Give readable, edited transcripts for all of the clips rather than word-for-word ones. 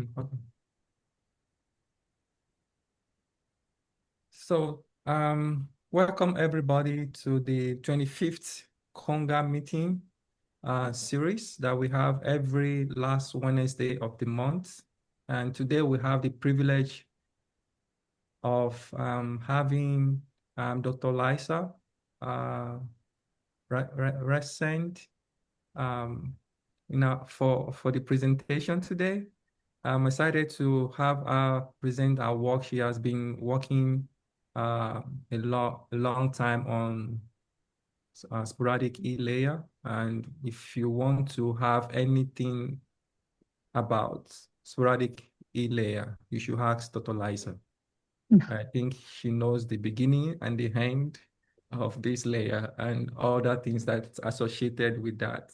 Okay. So, welcome everybody to the 25th CONGA meeting series that we have every last Wednesday of the month. And today we have the privilege of having Dr. Liza Resende for the presentation today. I'm excited to have her present our work. She has been working a long time on sporadic E layer. And if you want to have anything about sporadic E layer, you should ask Dr. Liza. I think she knows the beginning and the end of this layer and all the things that's associated with that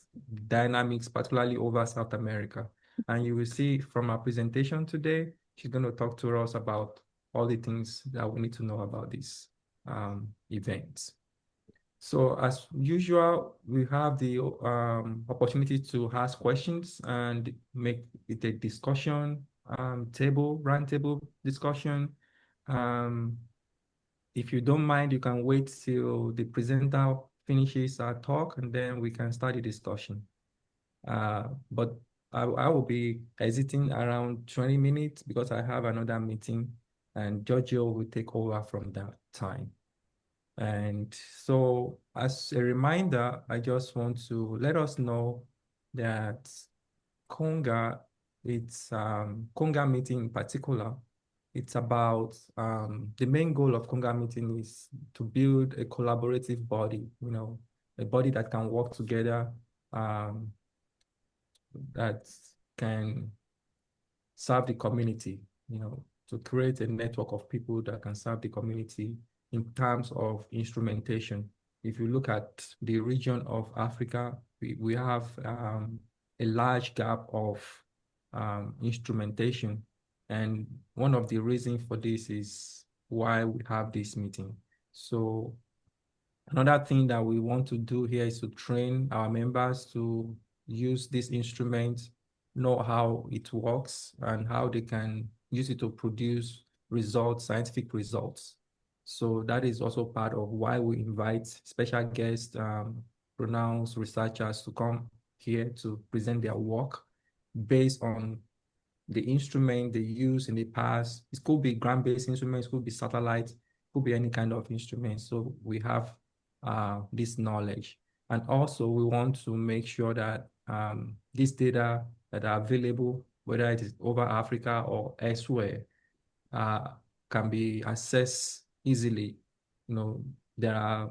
dynamics, particularly over South America. And you will see from our presentation today, she's going to talk to us about all the things that we need to know about these events. So as usual, we have the opportunity to ask questions and make it a discussion round table discussion. If you don't mind, you can wait till the presenter finishes our talk and then we can start the discussion. But I will be exiting around 20 minutes because I have another meeting and Giorgio will take over from that time. And so as a reminder, I just want to let us know that CONGA, it's CONGA meeting in particular, it's about the main goal of CONGA meeting is to build a collaborative body, a body that can work together, that can serve the community, to create a network of people that can serve the community in terms of instrumentation. If you look at the region of Africa, we have a large gap of instrumentation. And one of the reasons for this is why we have this meeting. So another thing that we want to do here is to train our members to use this instrument, know how it works, and how they can use it to produce results, scientific results. So that is also part of why we invite special guests, pronounced researchers to come here to present their work based on the instrument they use in the past. It could be ground-based instruments, could be satellite, could be any kind of instrument. So we have this knowledge. And also we want to make sure that these data that are available, whether it is over Africa or elsewhere, can be accessed easily. There are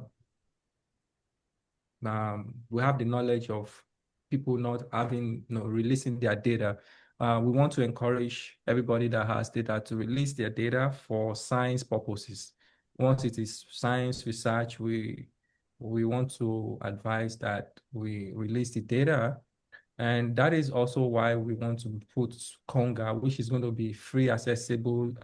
we have the knowledge of people not having, releasing their data. We want to encourage everybody that has data to release their data for science purposes. Once it is science research, we want to advise that we release the data. And that is also why we want to put CONGA, which is going to be free accessible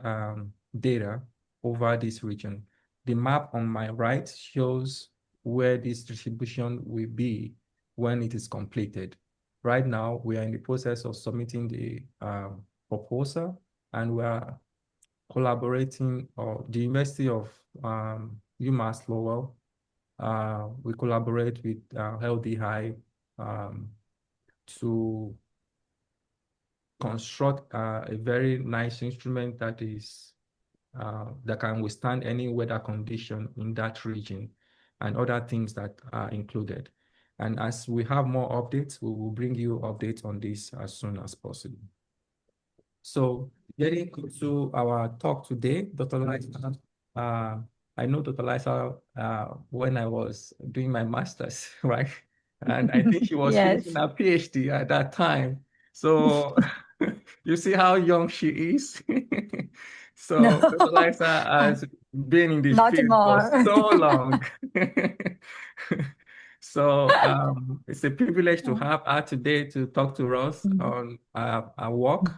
data over this region. The map on my right shows where this distribution will be when it is completed. Right now, we are in the process of submitting the proposal, and we are collaborating, or the University of UMass Lowell, we collaborate with LDI to construct a very nice instrument that is that can withstand any weather condition in that region and other things that are included. And as we have more updates, we will bring you updates on this as soon as possible. So getting to our talk today, Dr. Liza, I know Dr. Liza when I was doing my master's, right? And I think she was Yes. finishing her PhD at that time. So you see how young she is. So No. Dr. Liza has been in the Not field for anymore. so long. So it's a privilege to have her today to talk to us on our work.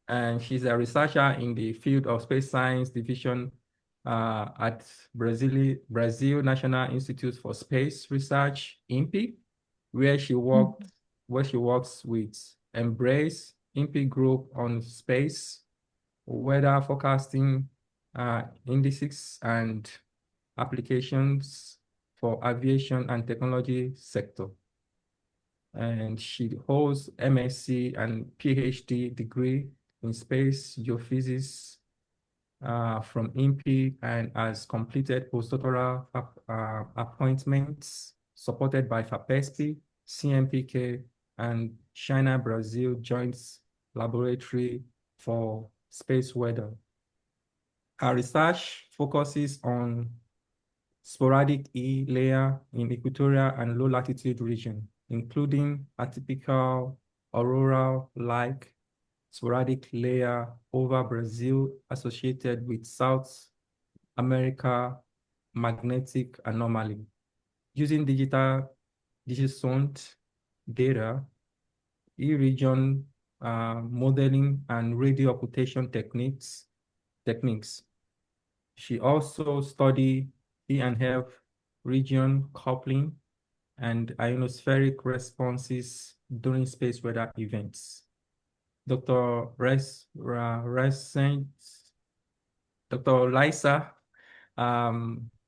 And she's a researcher in the field of space science division at Brazil National Institute for Space Research, INPE, where she works with Embrace IMP group on space, weather forecasting, indices, and applications for aviation and technology sector. And she holds MSc and PhD degree in space geophysics from IMPI and has completed postdoctoral appointments supported by FAPESP, CMPK, and China-Brazil Joint Laboratory for Space Weather. Her research focuses on sporadic E layer in equatorial and low latitude region, including atypical auroral-like sporadic layer over Brazil associated with South America Magnetic Anomaly. Using Digisonde data, E-region modeling and radio occultation techniques. She also studied E and F region coupling and ionospheric responses during space weather events. Dr. Lisa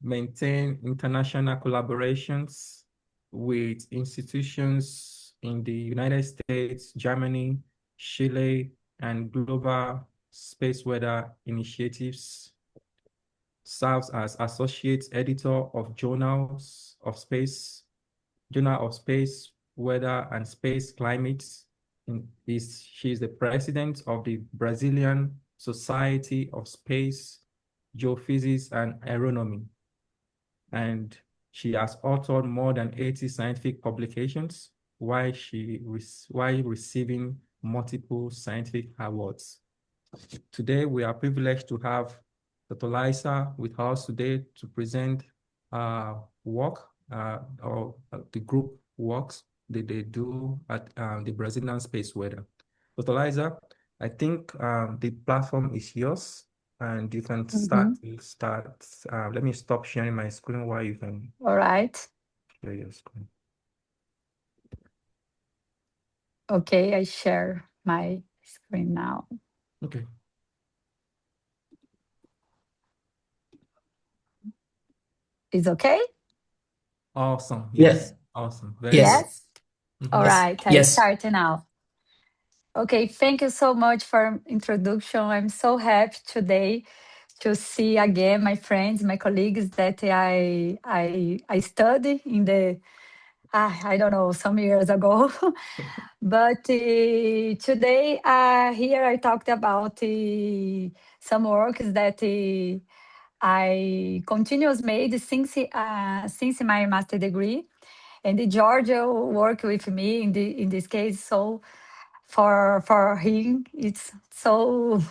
maintain international collaborations with institutions in the United States, Germany, Chile, and global space weather initiatives. Serves as associate editor of Journal of Space, Weather and Space Climate. She is the president of the Brazilian Society of Space, Geophysics and Aeronomy. And she has authored more than 80 scientific publications while receiving multiple scientific awards. Today, we are privileged to have Dr. Lisa with us today to present work or the group works that they do at the Brazilian space weather. Dr. Lisa, I think the platform is yours and you can start. Let me stop sharing my screen while you can. All right. Share your screen. Okay, I share my screen now. Okay. Is okay? Awesome. Yes. Awesome. Very yes. Yes. All right. I start now. Okay. Thank you so much for introduction. I'm so happy today to see again my friends, my colleagues that I studied in the I don't know some years ago. But today here I talked about some works that I continuous made since my master degree, and Georgia worked with me in this case. So for him, it's so.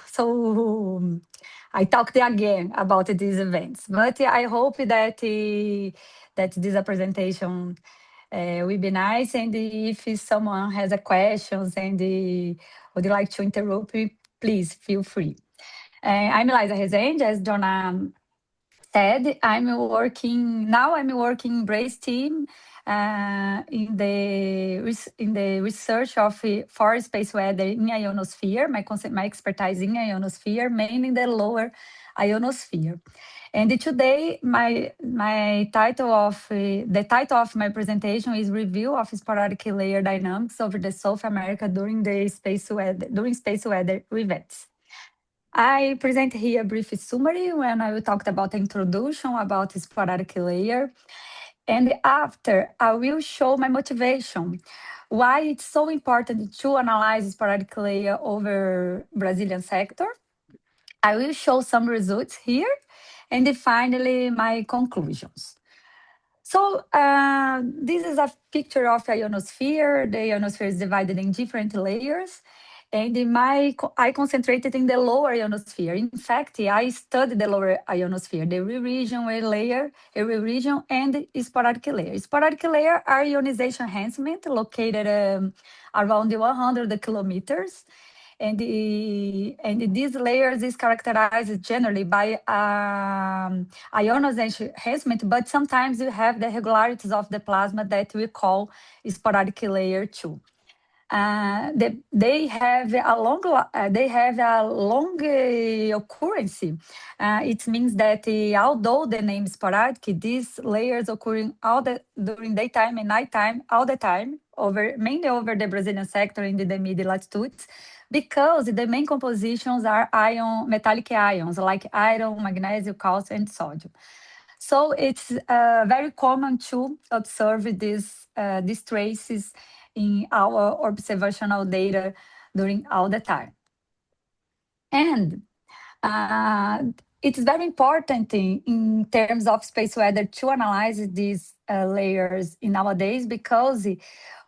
I talked again about these events, but I hope that that this presentation will be nice. And if someone has a questions and would like to interrupt me, please feel free. I'm Eliza Resende, as Donna said. I'm working Brace team in the research of for space weather in ionosphere. My expertise in ionosphere, mainly in the lower ionosphere. And today, my title of the title of my presentation is Review of Sporadic Layer Dynamics over the South America during space weather events. I present here a brief summary when I will talk about the introduction about the sporadic layer. And after, I will show my motivation, why it's so important to analyze sporadic layer over Brazilian sector. I will show some results here, and then finally, my conclusions. So this is a picture of the ionosphere. The ionosphere is divided in different layers. And I concentrated in the lower ionosphere. In fact, I studied the lower ionosphere, the region layer, region, and the sporadic layer. Sporadic layer are ionization enhancement located around 100 kilometers. And these layers is characterized generally by ionization enhancement, but sometimes you have the regularities of the plasma that we call sporadic layer 2. they have a long occurrence. It means that although the name is sporadic, these layers occurring during daytime and nighttime all the time, mainly over the Brazilian sector in the mid latitudes, because the main compositions are metallic ions like iron, magnesium, calcium, and sodium. So it's very common to observe these traces in our observational data during all the time. And it's very important in terms of space weather to analyze these layers in nowadays, because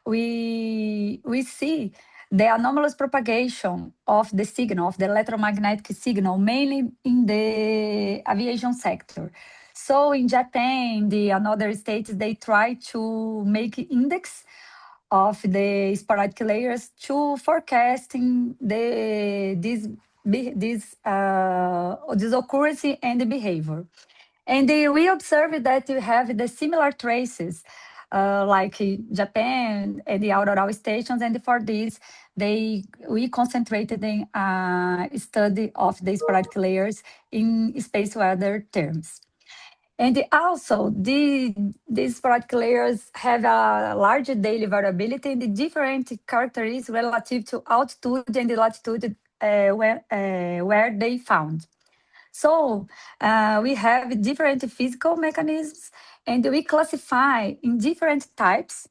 we see the anomalous propagation of the signal, of the electromagnetic signal, mainly in the aviation sector. So in Japan, and other states, they try to make index of the sporadic layers to forecasting this occurrence and the behavior. And we observed that you have the similar traces, like Japan and the auroral stations. And for this, we concentrated in study of the sporadic layers in space weather terms. And also, these sporadic layers have a large daily variability and the different characteristics relative to altitude and the latitude where they found. So we have different physical mechanisms, and we classify in different types.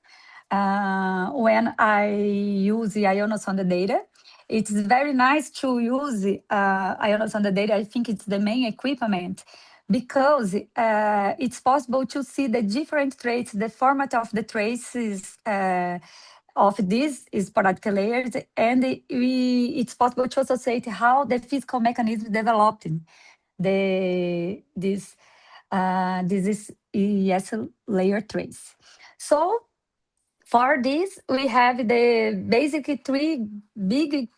When I use the ionosonde data, it's very nice to use ionosonde data. I think it's the main equipment, because it's possible to see the different traits, the format of the traces of these sporadic layers, and it's possible to associate how the physical mechanism developed this is ES layer trace. So for this, we have the basically three big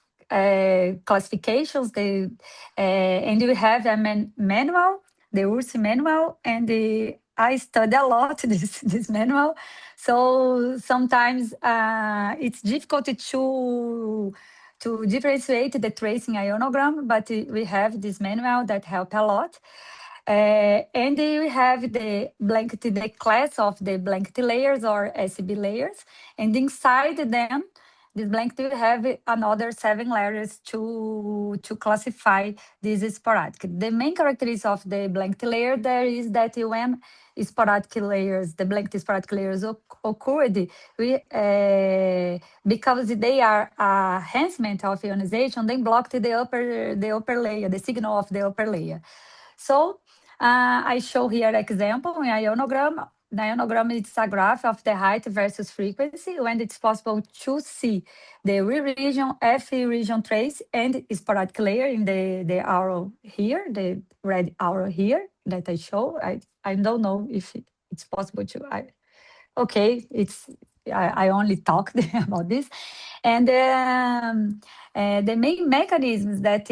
classifications. And we have a manual, the URSS manual, and I study a lot this manual. So sometimes it's difficult to differentiate the tracing ionogram, but we have this manual that help a lot. And we have the class of the blanket layers or SB layers, and inside them, this blanket we have another 7 layers to classify this sporadic. The main characteristic of the blanket layer there is that when sporadic layers, the blanket sporadic layers occurred, because they are enhancement of ionization, they blocked the upper layer, the signal of the upper layer. So I show here example in ionogram. The ionogram is a graph of the height versus frequency when it's possible to see the R region, F region trace, and sporadic layer in the arrow here, the red arrow here that I show. I don't know if it's possible to. Okay, I only talked about this. And the main mechanisms that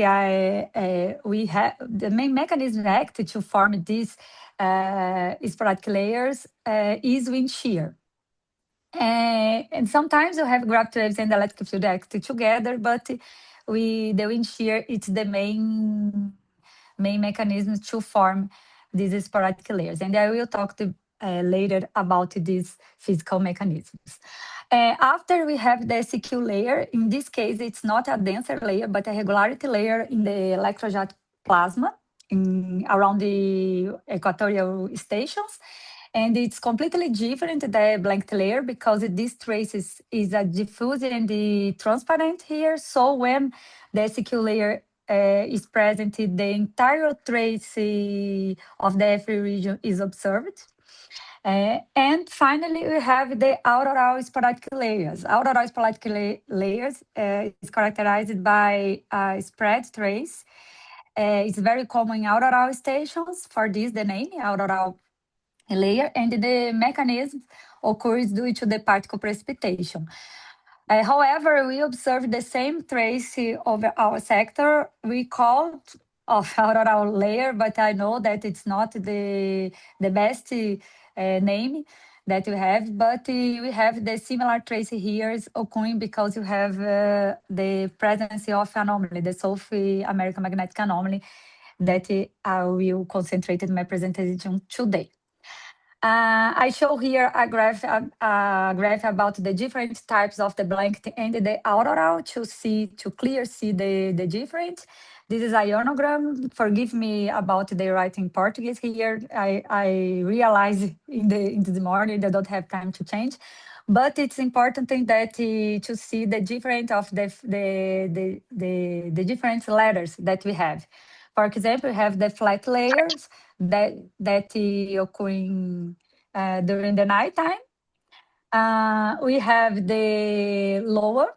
we have, the main mechanism acted to form these sporadic layers is wind shear. And sometimes you have gravity waves and electric field acting together, but the wind shear, it's the main mechanism to form these sporadic layers. And I will talk later about these physical mechanisms. After we have the SQ layer, in this case, it's not a denser layer, but a regularity layer in the electrojet plasma around the equatorial stations. And it's completely different, the blanket layer, because this trace is a diffuse and the transparent here. So when the SQ layer is present, the entire trace of the F region is observed. And finally, we have the auroral sporadic layers. Auroral sporadic layers is characterized by a spread trace. It's very common in auroral stations. For this, the name, auroral layer, and the mechanism occurs due to the particle precipitation. However, we observe the same trace over our sector. We call of auroral layer, but I know that it's not the best name. that we have, but we have the similar trace here is occurring because you have the presence of anomaly, the South American Magnetic Anomaly, that I will concentrate in my presentation today. I show here a graph about the different types of the blanket and the auroral to clear see the difference. This is a ionogram. Forgive me about the writing Portuguese here. I realized in the morning that I don't have time to change, but it's important thing that to see the different of the different letters that we have. For example, we have the flat layers that occurring during the nighttime. We have the low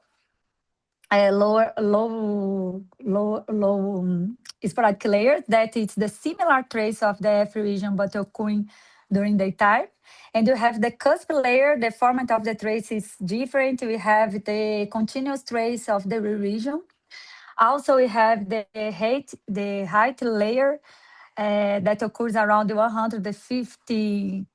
sporadic layer that is the similar trace of the F region but occurring during daytime. And you have the cusp layer, the format of the trace is different. We have the continuous trace of the region. Also, we have the height layer that occurs around 150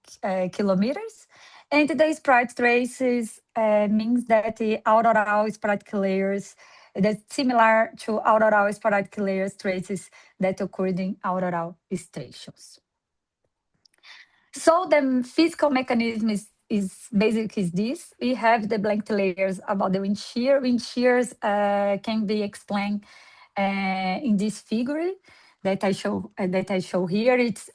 kilometers. And the sprite traces means that the auroral sporadic layers, that's similar to auroral sporadic layers traces that occur in auroral stations. So the physical mechanism is basically this. We have the blanket layers about the wind shear. Wind shears can be explained in this figure that I show here. It's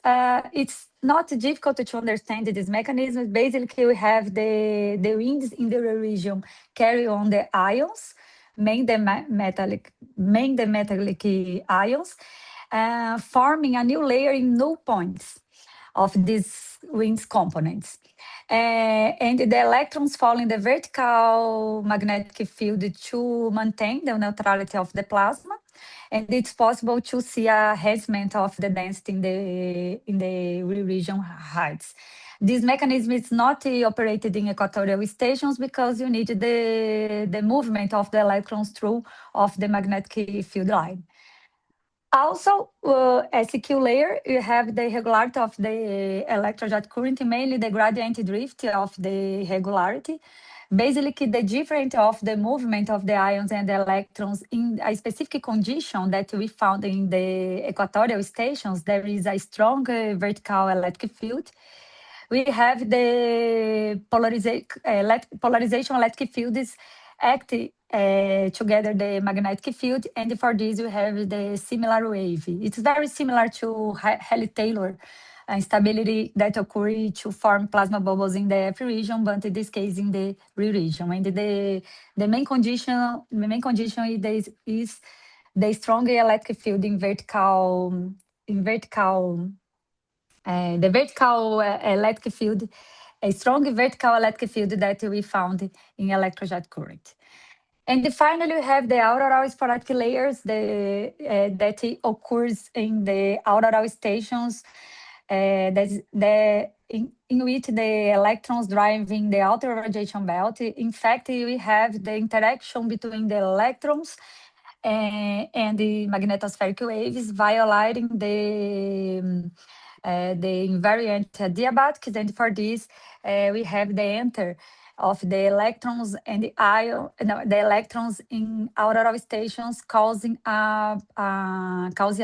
not difficult to understand this mechanism. Basically, we have the winds in the region carry on the ions, main the metallic ions, forming a new layer in null points of these winds components. And the electrons fall in the vertical magnetic field to maintain the neutrality of the plasma. And it's possible to see a enhancement of the density in the region heights. This mechanism is not operated in equatorial stations because you need the movement of the electrons through of the magnetic field line. Also, SQ layer, you have the regularity of the electrojet current, mainly the gradient drift of the regularity. Basically, the difference of the movement of the ions and the electrons in a specific condition that we found in the equatorial stations, there is a strong vertical electric field. We have the polarization electric fields act together the magnetic field, and for this we have the similar wave. It's very similar to Halley-Taylor instability that occur to form plasma bubbles in the F region, but in this case in the R region. And the main condition is the strong electric field in vertical the vertical electric field, a strong vertical electric field that we found in electrojet current. And finally, we have the auroral sporadic layers that occurs in the auroral stations in which the electrons driving the outer radiation belt. In fact, we have the interaction between the electrons and the magnetospheric waves violating the invariant adiabatics. And for this, we have the enter of the electrons and the electrons in auroral stations causing a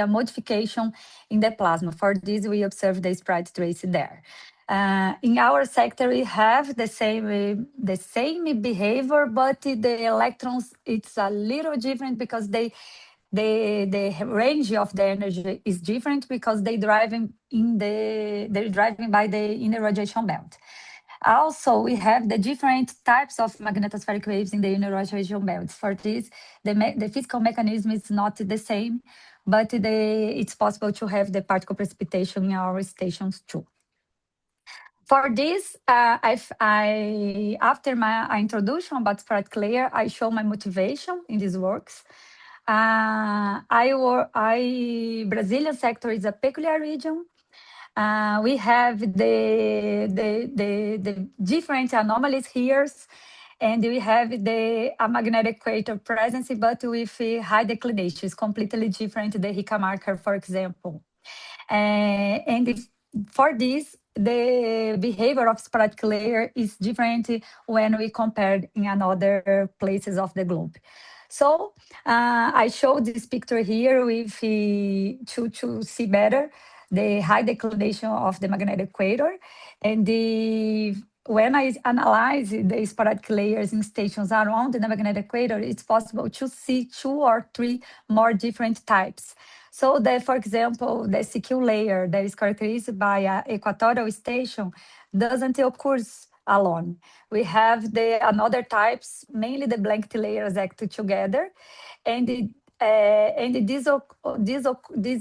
modification in the plasma. For this, we observe the sprite trace there. In our sector, we have the same behavior, but the electrons, it's a little different because the range of the energy is different because they're driving by the inner radiation belt. Also, we have the different types of magnetospheric waves in the inner radiation belts. For this, the physical mechanism is not the same, but it's possible to have the particle precipitation in our stations too. For this, after my introduction about sporadic layer, I show my motivation in these works. Brazilian sector is a peculiar region. We have the different anomalies here, and we have a magnetic equator presence, but with high declination. It's completely different the Rica marker, for example. And for this, the behavior of sporadic layer is different when we compare in another places of the globe. So I showed this picture here with to see better the high declination of the magnetic equator, and when I analyze the sporadic layers in stations around the magnetic equator, it's possible to see 2 or 3 more different types. So that, for example, the CQ layer that is characterized by an equatorial station doesn't occur alone. We have the another types, mainly the blanket layers acted together, and this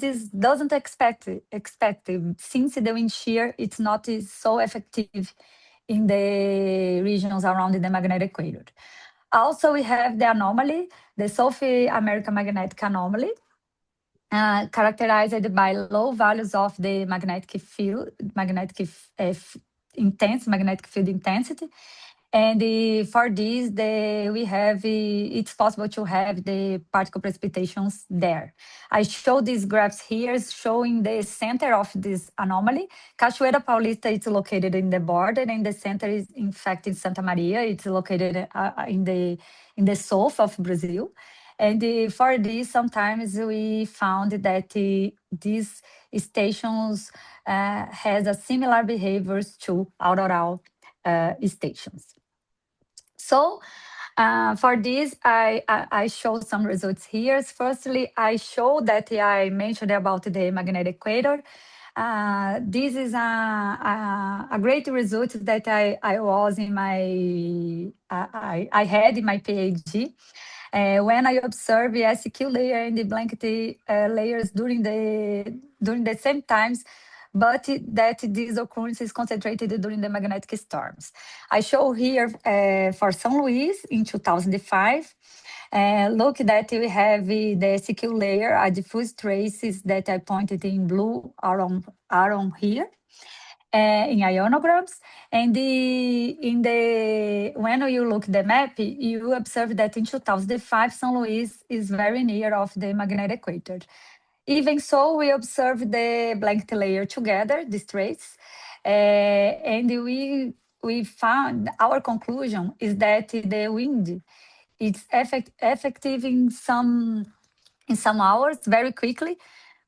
is doesn't expect since the wind shear it's not so effective in the regions around the magnetic equator. Also, we have the anomaly, the South American Magnetic Anomaly, characterized by low values of the magnetic field, intense magnetic field intensity. And for this, it's possible to have the particle precipitations there. I show these graphs here showing the center of this anomaly. Cachoeira Paulista is located in the border, and the center is in fact in Santa Maria. It's located in the south of Brazil. And for this, sometimes we found that these stations has a similar behaviors to auroral stations. So for this, I show some results here. Firstly, I show that I mentioned about the magnetic equator. This is a great result that I was in my I had in my PhD. When I observe the SQ layer and the blanket layers during the same times, but that this occurrence is concentrated during the magnetic storms. I show here for São Luís in 2005. Look that we have the SQ layer, a diffuse traces that I pointed in blue are on here. In ionograms, and when you look the map, you observe that in 2005, São Luís is very near of the magnetic equator. Even so, we observe the blanket layer together, these traits, and we found our conclusion is that the wind is effective in some hours very quickly,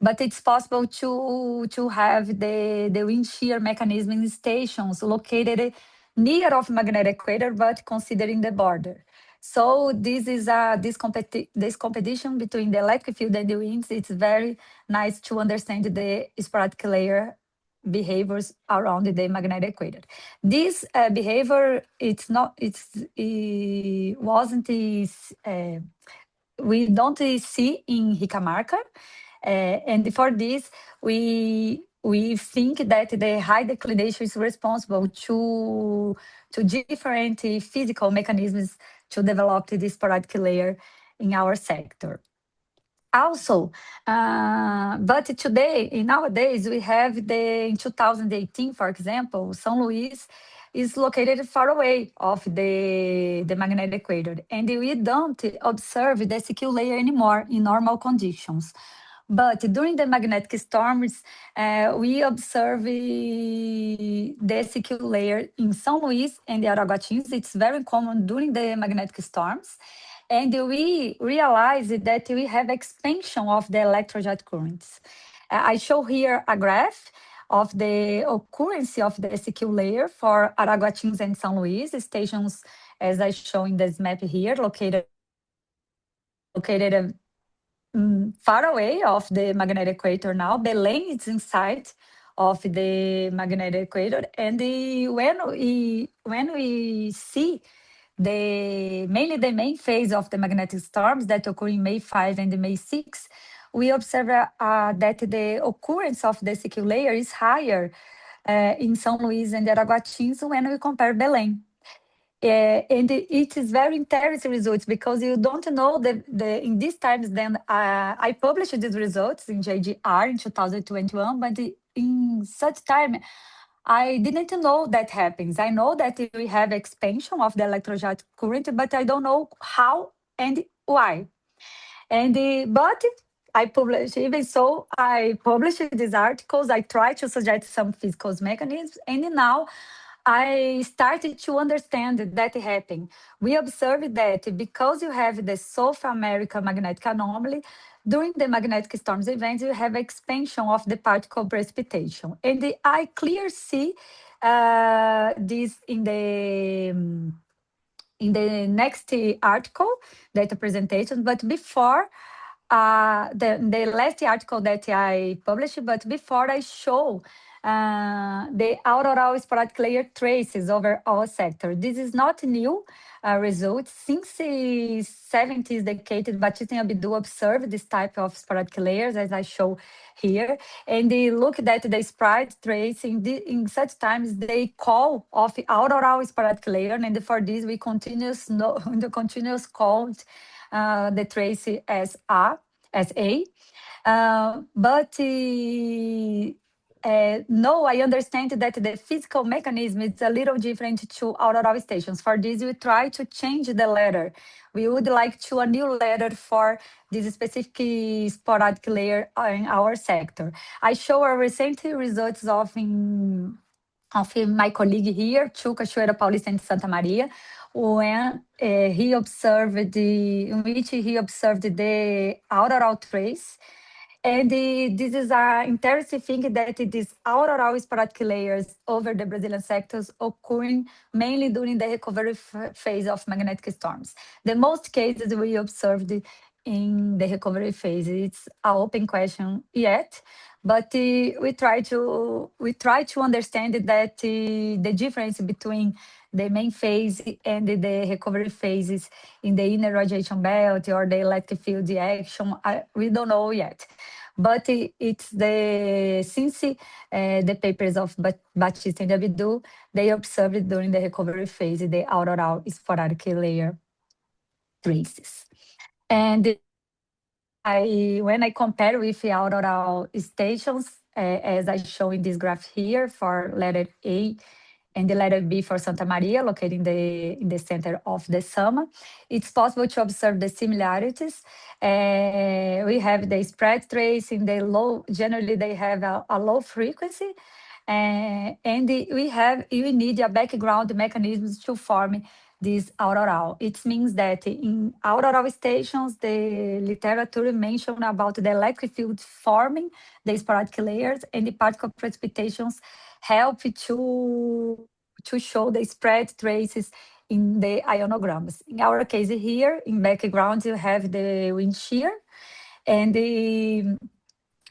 but it's possible to have the wind shear mechanism in stations located near of magnetic equator, but considering the border. So this is this competition between the electric field and the winds. It's very nice to understand the sporadic layer behaviors around the magnetic equator. This behavior, it wasn't we don't see in Ricamarca. And for this, we think that the high declination is responsible to different physical mechanisms to develop the sporadic layer in our sector. Also, but today, nowadays, we have in 2018, for example, São Luís is located far away of the magnetic equator, and we don't observe the SQ layer anymore in normal conditions. But during the magnetic storms, we observe the SQ layer in São Luís and the Araguatins. It's very common during the magnetic storms. And we realize that we have expansion of the electrojet currents. I show here a graph of the occurrence of the SQ layer for Araguatins and São Luís stations, as I show in this map here, located far away of the magnetic equator now. Belém is inside of the magnetic equator, and when we see mainly the main phase of the magnetic storms that occur in May 5 and May 6, we observe that the occurrence of the SQ layer is higher in São Luís and Araguatins when we compare Belém. And it is very interesting results because you don't know in these times. Then I published these results in JGR in 2021, but in such time I didn't know that happens. I know that we have expansion of the electrojet current, but I don't know how and why. And but I publish, even so, I published these articles. I try to suggest some physical mechanisms, and now I started to understand that happened. We observed that because you have the South American Magnetic Anomaly, during the magnetic storms events, you have expansion of the particle precipitation. And I clearly see this in the next article, data presentation. But before, the last article that I published, but before I show the auroral sporadic layer traces over our sector. This is not new result. Since the 70s decade, Batista and Abdul observed this type of sporadic layers, as I show here, and they look at the sprite trace. In such times, they call of auroral sporadic layer, and for this we continuous no, the continuous called the trace as A. But no, I understand that the physical mechanism is a little different to auroral stations. For this, we try to change the letter. We would like to a new letter for this specific sporadic layer in our sector. I show our recent results of my colleague here, Chu Cachoeira Paulista in Santa Maria, when he observed in which he observed the auroral trace. And this is an interesting thing that these auroral sporadic layers over the Brazilian sectors occurring mainly during the recovery phase of magnetic storms. The most cases we observed in the recovery phase, it's an open question yet, but we try to understand that the difference between the main phase and the recovery phases in the inner radiation belt or the electric field action, we don't know yet. But it's since the papers of Batista and Abdul, they observed during the recovery phase the auroral sporadic layer traces. And when I compare with the auroral stations, as I show in this graph here for letter A and the letter B for Santa Maria, located in the center of the summer, it's possible to observe the similarities. We have the spread trace in the low, generally they have a low frequency, and you need a background mechanisms to form this auroral. It means that in auroral stations, the literature mentioned about the electric field forming the sporadic layers, and the particle precipitations help to show the spread traces in the ionograms. In our case here, in background, you have the wind shear, and you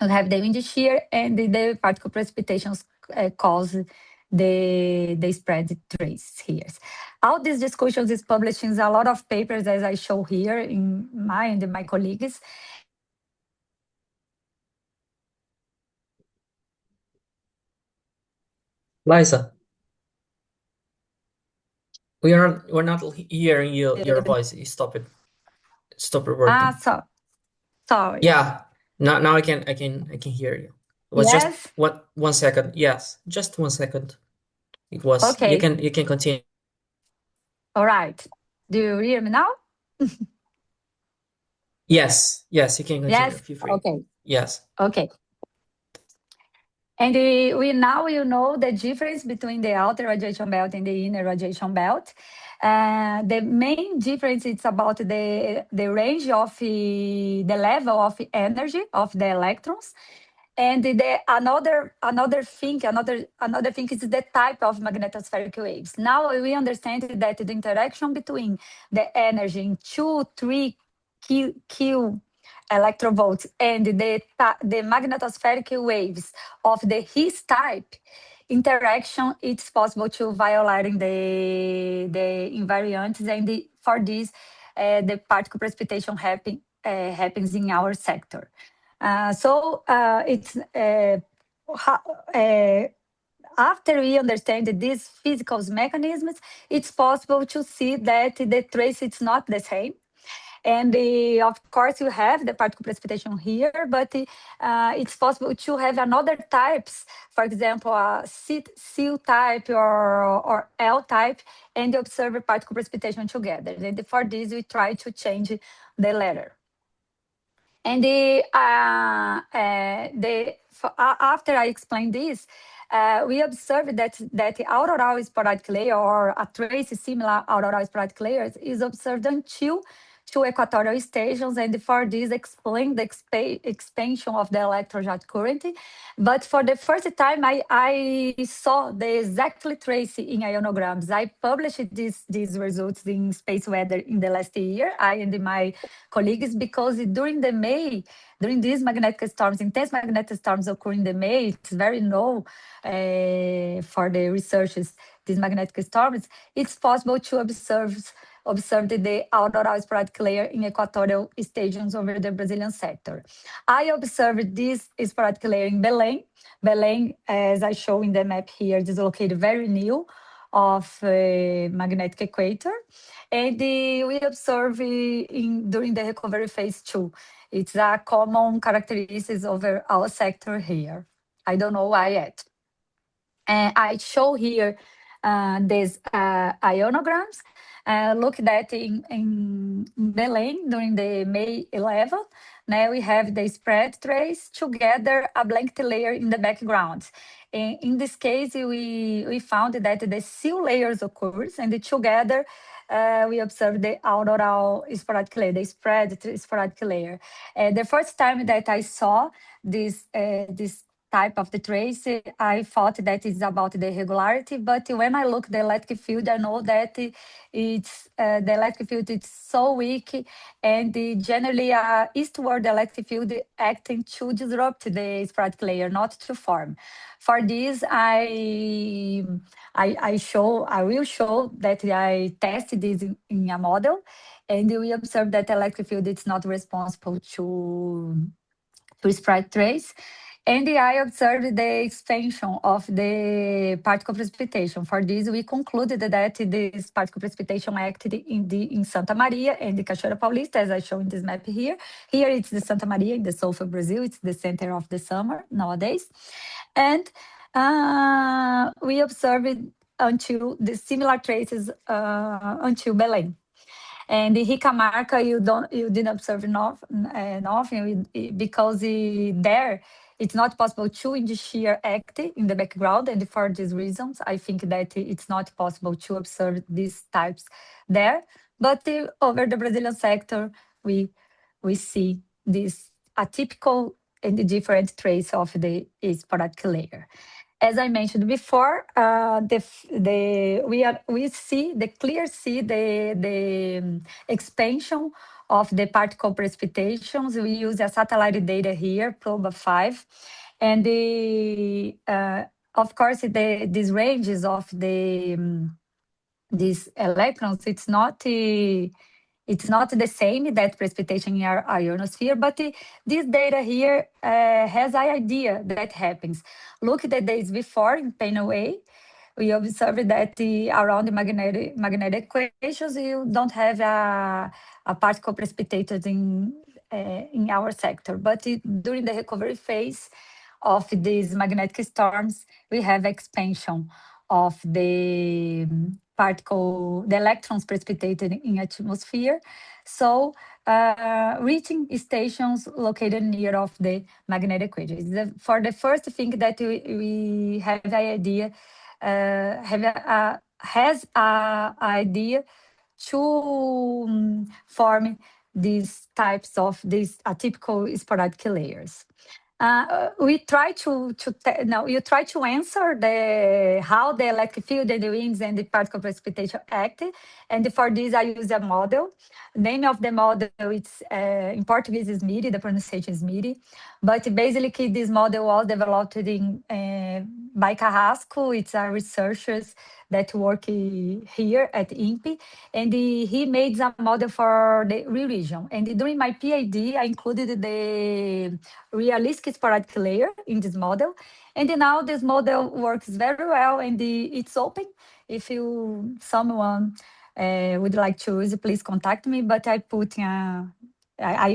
have the wind shear, and the particle precipitations cause the spread trace here. All these discussions is published in a lot of papers, as I show here in my and my colleagues. Liza, we're not hearing your voice. You stop it. Stop it working. Sorry. Yeah. Now I can hear you. It was Yes. just 1 second. Yes, just 1 second. It was Okay. You can continue. All right. Do you hear me now? Yes, you can continue. Yes. Feel free. Okay. Yes. Okay. And we now know the difference between the outer radiation belt and the inner radiation belt. The main difference is about the range of the level of energy of the electrons. And another thing is the type of magnetospheric waves. Now we understand that the interaction between the energy in 2, 3 Q electrovolts and the magnetospheric waves of the his type interaction, it's possible to violate the invariants, and for this, the particle precipitation happens in our sector. It's after we understand these physical mechanisms, it's possible to see that the trace is not the same. And of course, you have the particle precipitation here, but it's possible to have another types, for example, a C type or L type, and observe particle precipitation together. And for this, we try to change the letter. And after I explained this, we observed that the auroral sporadic layer, or a trace similar auroral sporadic layers, is observed until two equatorial stations, and for this explain the expansion of the electrojet current. But for the first time, I saw the exactly trace in ionograms. I published these results in Space Weather in the last year, I and my colleagues, because during these magnetic storms, intense magnetic storms occur in the May, it's very known for the researchers, these magnetic storms, it's possible to observe the auroral sporadic layer in equatorial stations over the Brazilian sector. I observed this sporadic layer in Belém. Belém, as I show in the map here, is located very near of magnetic equator. And we observe during the recovery phase 2. It's a common characteristic over our sector here. I don't know why yet. And I show here these ionograms. Look that in Belém during the May 11th, now we have the spread trace together a blanket layer in the background. In this case, we found that the seal layers occurs, and together we observed the auroral sporadic layer, the spread sporadic layer. The first time that I saw this type of the trace, I thought that it's about the regularity, but when I look the electric field, I know that it's the electric field is so weak, and generally eastward electric field acting to disrupt the sporadic layer, not to form. For this, I will show that I tested this in a model, and we observed that electric field is not responsible to spread trace. And I observed the expansion of the particle precipitation. For this, we concluded that this particle precipitation acted in Santa Maria and the Cachoeira Paulista, as I show in this map here. Here it's the Santa Maria in the south of Brazil. It's the center of the summer nowadays. And we observed until the similar traces until Belém. And Ricamarca, you didn't observe nothing because there it's not possible to induce shear act in the background, and for these reasons, I think that it's not possible to observe these types there. But over the Brazilian sector, we see this atypical and the different trace of the sporadic layer. As I mentioned before, we see the expansion of the particle precipitations. We use a satellite data here, proba 5, and of course these ranges of these electrons. It's not the same that precipitation in our ionosphere, but this data here has an idea that happens. Look at the days before in panel A, we observed that around the magnetic equations, you don't have a particle precipitated in our sector. But during the recovery phase of these magnetic storms, we have expansion of the electrons precipitated in atmosphere. So reaching stations located near of the magnetic equator. For the first thing that we have the idea, has an idea to form these types of these atypical sporadic layers. You try to answer how the electric field and the winds and the particle precipitation act, and for this I use a model. The name of the model, it's in Portuguese is MIRI, the pronunciation is MIRI, but basically this model was developed by Carrasco. It's a researchers that work here at INPE, and he made a model for the region. And during my PhD, I included the realistic sporadic layer in this model. And now this model works very well, and it's open. If someone would like to use it, please contact me. But I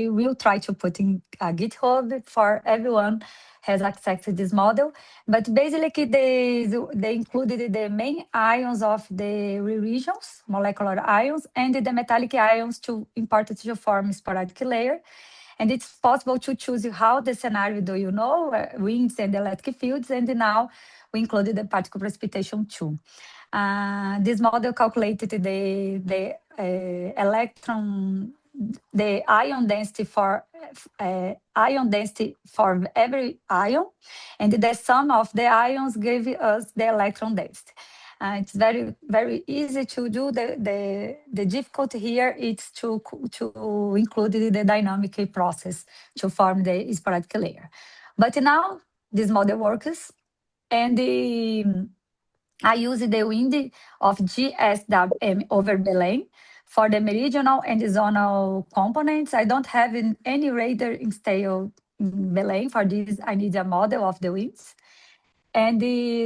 will try to put in a GitHub for everyone has access to this model. But basically, they included the main ions of the regions, molecular ions, and the metallic ions to impart to form sporadic layer. And it's possible to choose how the scenario do you know, winds and electric fields, and now we included the particle precipitation too. This model calculated the ion density for every ion, and the sum of the ions gave us the electron density. It's very, very easy to do. The difficulty here is to include the dynamic process to form the sporadic layer. But now this model works, and I use the wind of GSWM over Belém for the meridional and zonal components. I don't have any radar installed in Belém. For this, I need a model of the winds. And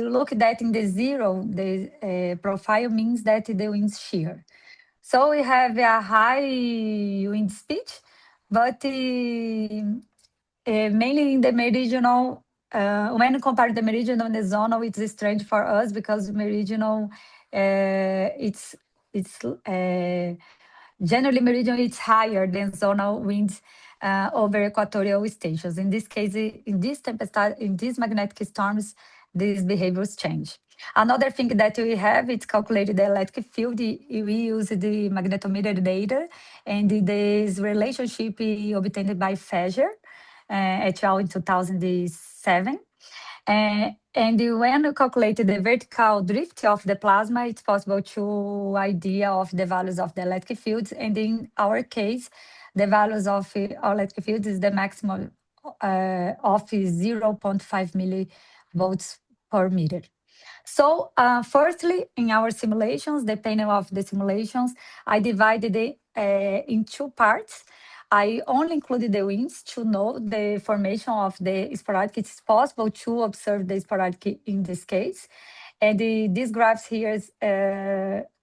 look that in the zero, the profile means that the wind's shear. So we have a high wind speed, but mainly in the meridional, when compared to the meridional and the zonal, it's strange for us because meridional, it's generally meridional, it's higher than zonal winds over equatorial stations. In this case, in these magnetic storms, these behaviors change. Another thing that we have, it's calculated the electric field. We use the magnetometer data, and this relationship obtained by Feger et al. In 2007. And when you calculate the vertical drift of the plasma, it's possible to idea of the values of the electric fields. And in our case, the values of our electric fields is the maximum of 0.5 millivolts per meter. So firstly, in our simulations, the panel of the simulations, I divided it in two parts. I only included the winds to know the formation of the sporadic. It's possible to observe the sporadic in this case. And these graphs here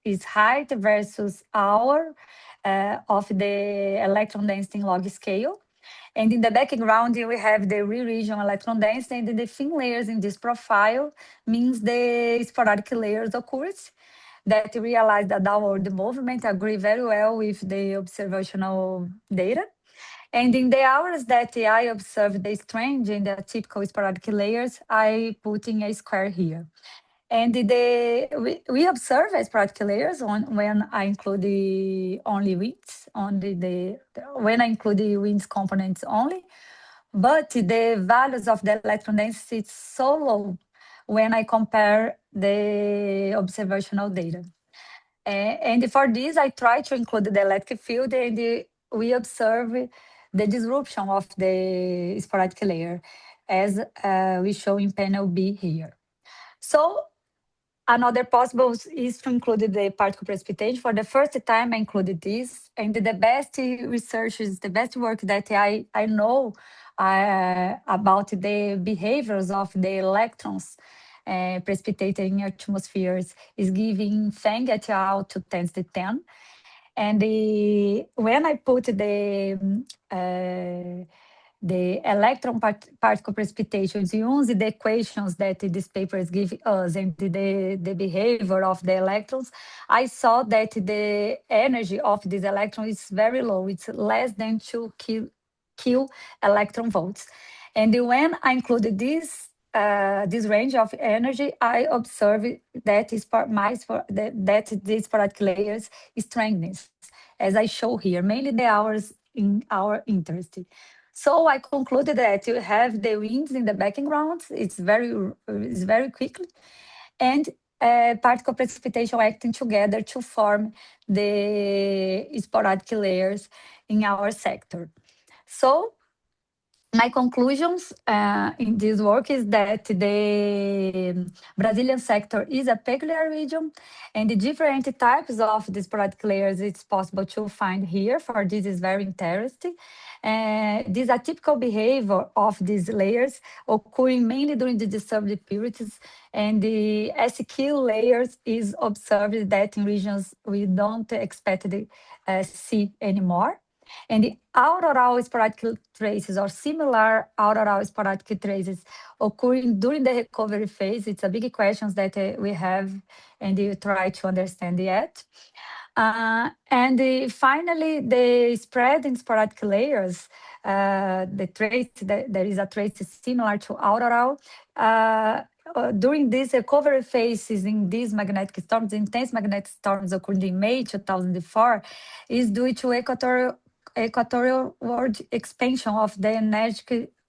is height versus hour of the electron density in log scale. And in the background, we have the re-region electron density, and the thin layers in this profile means the sporadic layers occurs that realize that downward movement agree very well with the observational data. And in the hours that I observed the strange and the typical sporadic layers, I put in a square here. And we observe as sporadic layers when I include the only winds, when I include the winds components only, but the values of the electron density is so low when I compare the observational data. And for this, I try to include the electric field, and we observe the disruption of the sporadic layer, as we show in panel B here. So another possible is to include the particle precipitation. For the first time, I included this, and the best research is the best work that I know about the behaviors of the electrons precipitated in atmospheres is giving Feng et al. To 10 to the 10. And when I put the electron particle precipitations use the equations that these papers give us and the behavior of the electrons, I saw that the energy of this electron is very low. It's less than 2 kilo electron volts. And when I included this range of energy, I observed that these sporadic layers strengthens, as I show here, mainly the hours in our interest. So I concluded that you have the winds in the background. It's very quickly, and particle precipitation acting together to form the sporadic layers in our sector. So my conclusions in this work is that the Brazilian sector is a peculiar region, and the different types of the sporadic layers it's possible to find here. For this is very interesting. This atypical behavior of these layers occurring mainly during the disturbed periods, and the SQ layers is observed that in regions we don't expect to see anymore. And the auroral sporadic traces or similar auroral sporadic traces occurring during the recovery phase. It's a big question that we have and you try to understand yet. Finally, the spread in sporadic layers, the trace, there is a trace similar to auroral. During these recovery phases in these magnetic storms, intense magnetic storms occurred in May 2004, is due to equatorial world expansion of the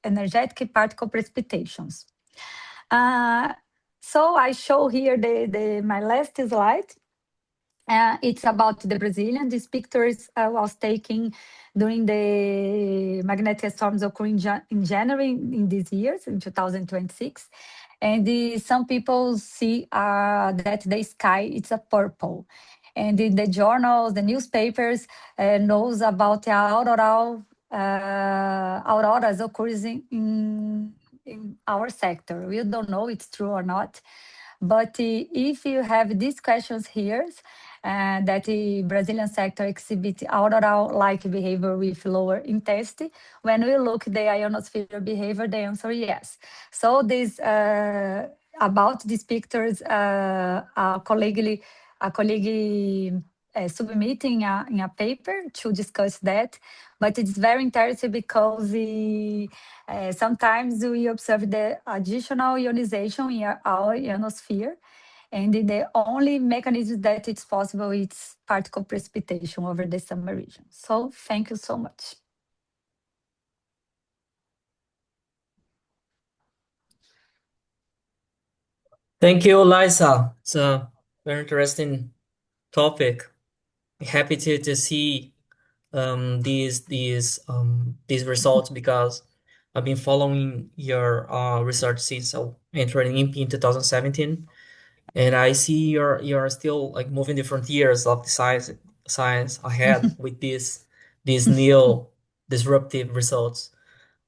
energetic particle precipitations. So I show here my last slide. It's about the Brazilian. This picture was taken during the magnetic storms occurring in January in these years, in 2026. And some people see that the sky it's a purple. And in the journals, the newspapers knows about the auroras occurring in our sector. We don't know it's true or not. But if you have these questions here, that the Brazilian sector exhibits auroral-like behavior with lower intensity, when we look the ionosphere behavior, the answer is yes. So this about these pictures, a colleague submitting in a paper to discuss that, but it's very interesting because sometimes we observe the additional ionization in our ionosphere, and the only mechanism that it's possible is particle precipitation over the summer region. So thank you so much. Thank you, Liza. It's a very interesting topic. Happy to see these results because I've been following your research since I entered in IMP in 2017, and I see you're still like moving the frontiers of the science ahead with these new disruptive results.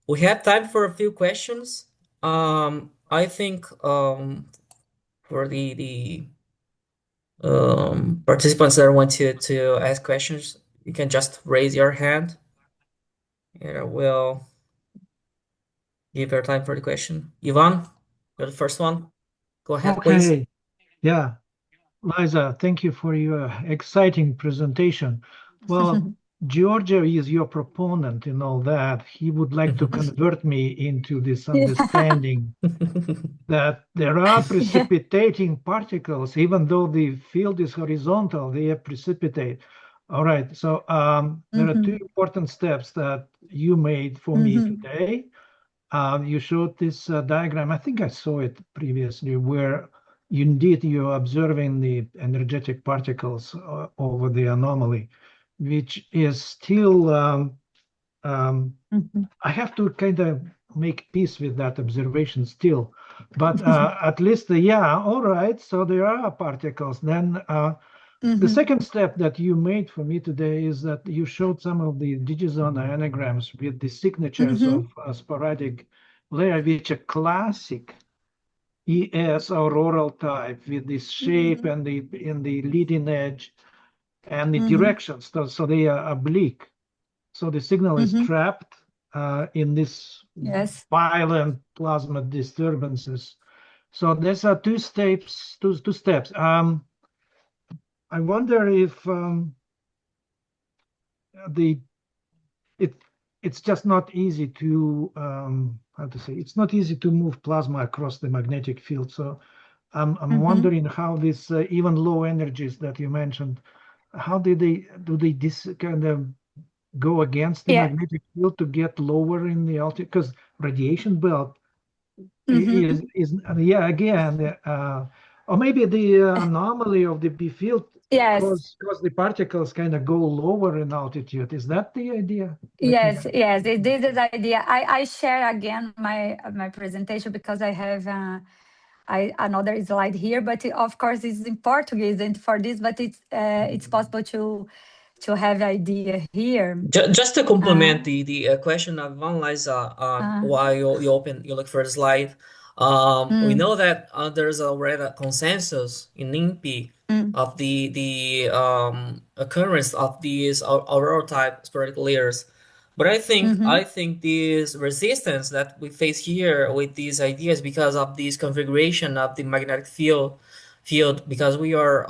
We have time for a few questions. I think for the participants that want to ask questions, you can just raise your hand, and I will give your time for the question. Ivan, you're the first one. Go ahead, please. Okay, yeah. Liza, thank you for your exciting presentation. Well, Georgia is your proponent in all that. He would like to convert me into this understanding that there are precipitating particles, even though the field is horizontal, they precipitate. All right, so there are two important steps that you made for me today. You showed this diagram, I think I saw it previously, where indeed you're observing the energetic particles over the anomaly, which is still, I have to kind of make peace with that observation still. But at least, yeah, all right, so there are particles. Then the second step that you made for me today is that you showed some of the Digisonde ionograms with the signatures of sporadic layer, which are classic ES auroral-type with this shape and the leading edge and the directions. So they are oblique. So the signal is trapped in this violent plasma disturbances. So there's two steps. I wonder if it's just not easy to how to say, it's not easy to move plasma across the magnetic field. So I'm wondering how this even low energies that you mentioned, how do they this kind of go against the magnetic field to get lower in the altitude? Because radiation belt is yeah, again, or maybe the anomaly of the B field because the particles kind of go lower in altitude. Is that the idea? Yes, this is the idea. I share again my presentation because I have another slide here, but of course it's in Portuguese and for this, but it's possible to have idea here. Just to complement the question of Van Liza, while you look for the slide, we know that there's already a consensus in INPE of the occurrence of these auroral-type sporadic layers. But I think this resistance that we face here with these ideas because of this configuration of the magnetic field because we are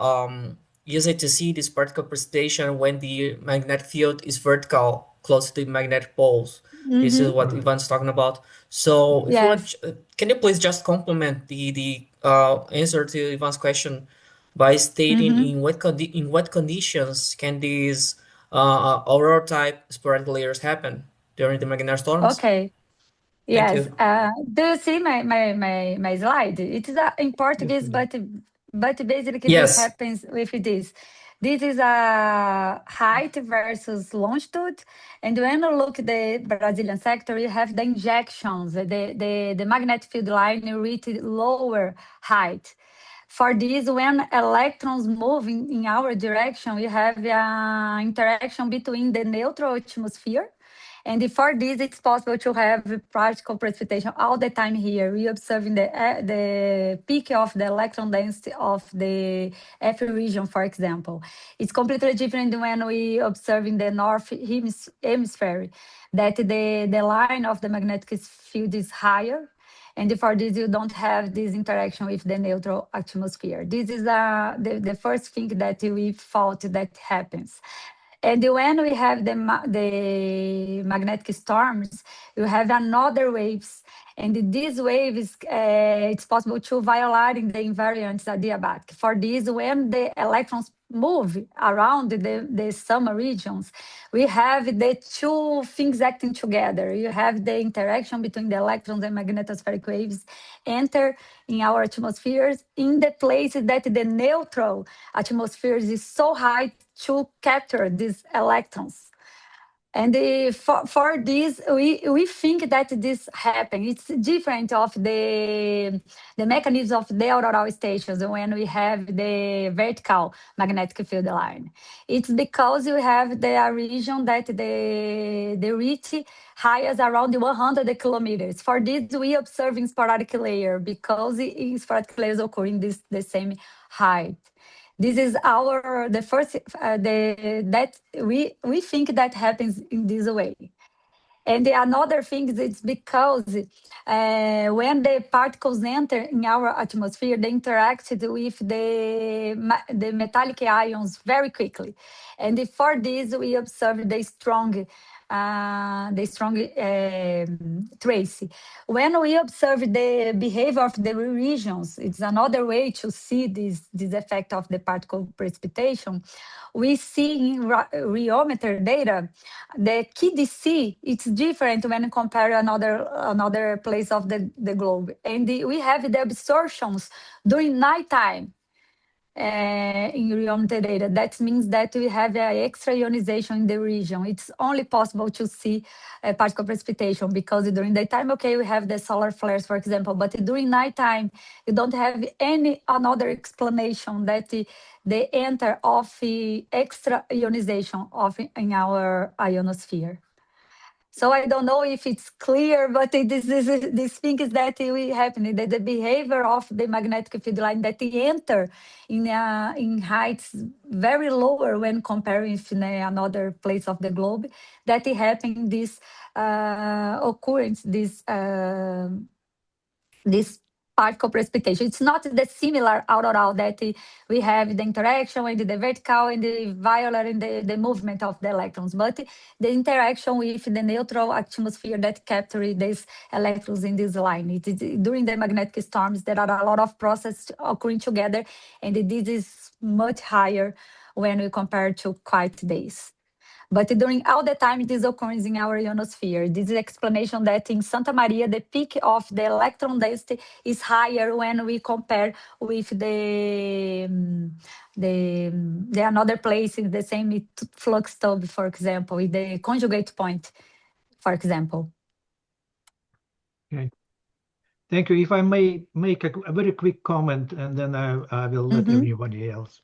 use it to see this particle precipitation when the magnetic field is vertical, close to the magnetic poles. This is what Right. Ivan's talking about. So if you want, Yes. can you please just complement the answer to Ivan's question by stating in what conditions can these auroral-type sporadic layers happen during the magnetic storms? Okay. Thank Yes. you. Do you see my slide? It is in Yes, Portuguese, we do. but basically this Yes. happens with this. This is a height versus longitude, and when you look the Brazilian sector, you have the injections. The magnetic field line reach lower height. For this, when electrons move in our direction, we have an interaction between the neutral atmosphere. And for this, it's possible to have particle precipitation all the time here. We observing the peak of the electron density of the F region, for example. It's completely different when we observe in the north hemisphere, that the line of the magnetic field is higher, and for this, you don't have this interaction with the neutral atmosphere. This is the first thing that we thought that happens. And when we have the magnetic storms, you have another waves. And these waves, it's possible to violate in the invariants adiabatic. For this, when the electrons move around the summer regions, we have the two things acting together. You have the interaction between the electrons and magnetospheric waves enter in our atmospheres in the places that the neutral atmospheres is so high to capture these electrons. And for this, we think that this happens. It's different of the mechanism of the auroral stations when we have the vertical magnetic field line. It's because you have the region that the reach highest around 100 kilometers. For this, we observe in sporadic layer because in sporadic layers occur in the same height. This is the first that we think that happens in this way. And another thing is it's because when the particles enter in our atmosphere, they interact with the metallic ions very quickly. And for this, we observe trace. When we observe the behavior of the regions, it's another way to see this effect of the particle precipitation. We see in rheometer data, the KDC, it's different when you compare another place of the globe. And we have the absorptions during nighttime in rheometer data. That means that we have extra ionization in the region. It's only possible to see particle precipitation because during daytime, okay, we have the solar flares, for example, but during nighttime, you don't have any another explanation that the enter of extra ionization in our ionosphere. So I don't know if it's clear, but this thing is that we happen that the behavior of the magnetic field line that they enter in heights very lower when comparing with another place of the globe, that it happen this occurrence, this particle precipitation. It's not the similar auroral that we have the interaction with the vertical and the violet and the movement of the electrons, but the interaction with the neutral atmosphere that capture these electrons in this line. During the magnetic storms, there are a lot of processes occurring together, and this is much higher when we compare to quiet days. But during all the time, this occurs in our ionosphere. This is the explanation that in Santa Maria, the peak of the electron density is higher when we compare with the another place in the same flux tube, for example, with the conjugate point, for example. Okay. Thank you. If I may make a very quick comment, and then I will let everybody else.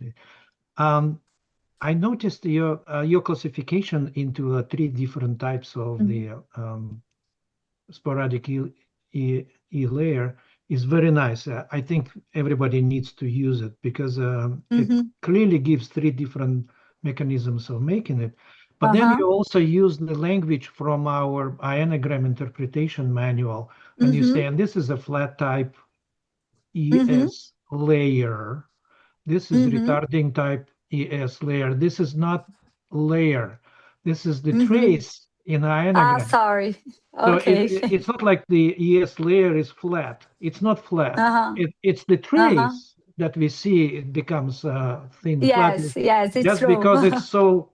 I noticed your classification into 3 different types of the sporadic E layer is very nice. I think everybody needs to use it because it clearly gives 3 different mechanisms of making it. But then you also use the language from our ionogram interpretation manual, and you say, and this is a flat type ES layer. This is retarding type ES layer. This is not layer. This is the Mm-hmm. trace in ionogram. Sorry. So Okay. it's not like the ES layer is flat. It's not flat. Uh-huh. It's the Uh-huh. trace that we see. It becomes thin, flat, Yes, it's just true. because it's so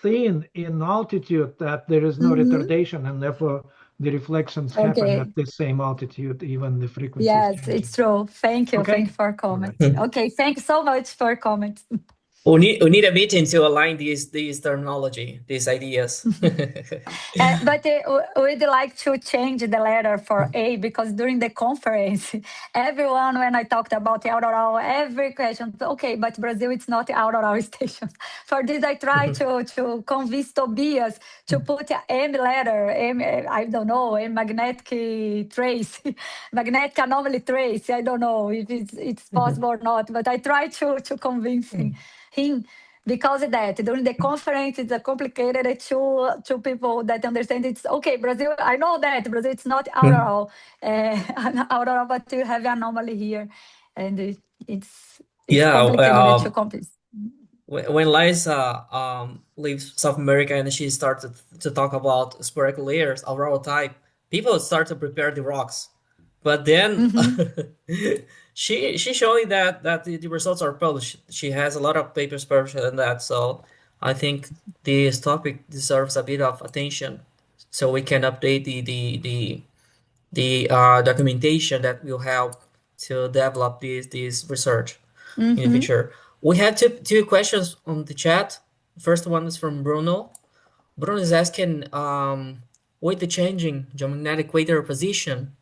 thin in altitude that there is no Mm-hmm. retardation, and therefore the reflections happen at Okay. the same altitude, even the frequency is Yes, it's changing. true. Thank you. Okay. Thank you for All right. comments. Okay, thank you so much for comments. We need a meeting to align these terminology, these ideas. But we'd like to change the letter for A because during the conference, everyone, when I talked about the auroral, every question, okay, but Brazil, it's not the auroral station. For this, I try to convince Tobias to put a M letter, M, I don't know, a magnetic trace, magnetic anomaly trace. I don't know if it's possible or not, but I try to convince him because of that during the conference it's complicated to people that understand it's okay Brazil. I know that Brazil it's not auroral, auroral, but you have anomaly here, and it's Yeah, complicated to convince. when Liza leaves South America and she started to talk about sporadic layers, auroral-type, people start to prepare the rocks. But then Mm-hmm. she showing that the results are published. She has a lot of papers published on that. So I think this topic deserves a bit of attention, so we can update the documentation that will help to develop this research in the Mm-hmm. future. We had two questions on the chat. First one is from Bruno. Bruno is asking, with the changing geomagnetic equator position,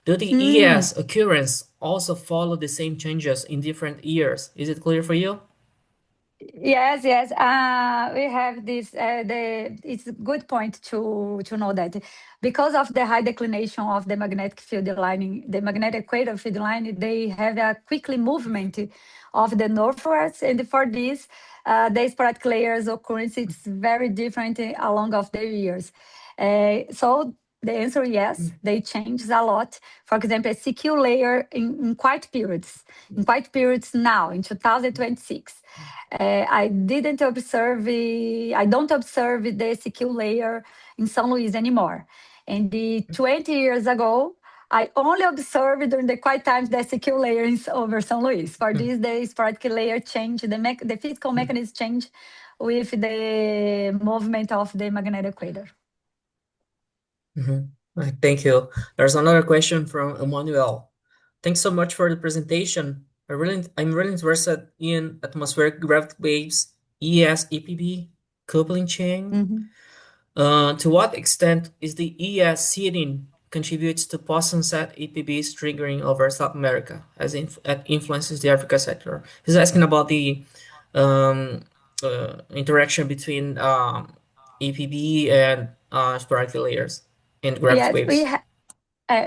do the ES occurrence also follow the same changes in different years? Is it clear for you? Yes, yes. We have this. It's a good point to know that because of the high declination of the magnetic field line, the magnetic equator field line, they have a quickly movement of the northwards, and for this, the sporadic layers occurrence it's very different along of the years. So the answer yes, they change a lot. For example, a CQ layer in quiet periods now in 2026. I didn't observe, I don't observe the CQ layer in São Luís anymore. And the 20 years ago, I only observed during the quiet times the CQ layer is over São Luís. For this, the sporadic layer change, the physical mechanism change with the movement of the magnetic equator. Thank you. There's another question from Emmanuel. Thanks so much for the presentation. I'm really interested in atmospheric gravity waves, ES, EPB, coupling chain. To what extent is the ES seeding contributes to post-sunset EPBs triggering over South America as it influences the Africa sector? He's asking about the interaction between EPB and sporadic layers and gravity Yes, waves.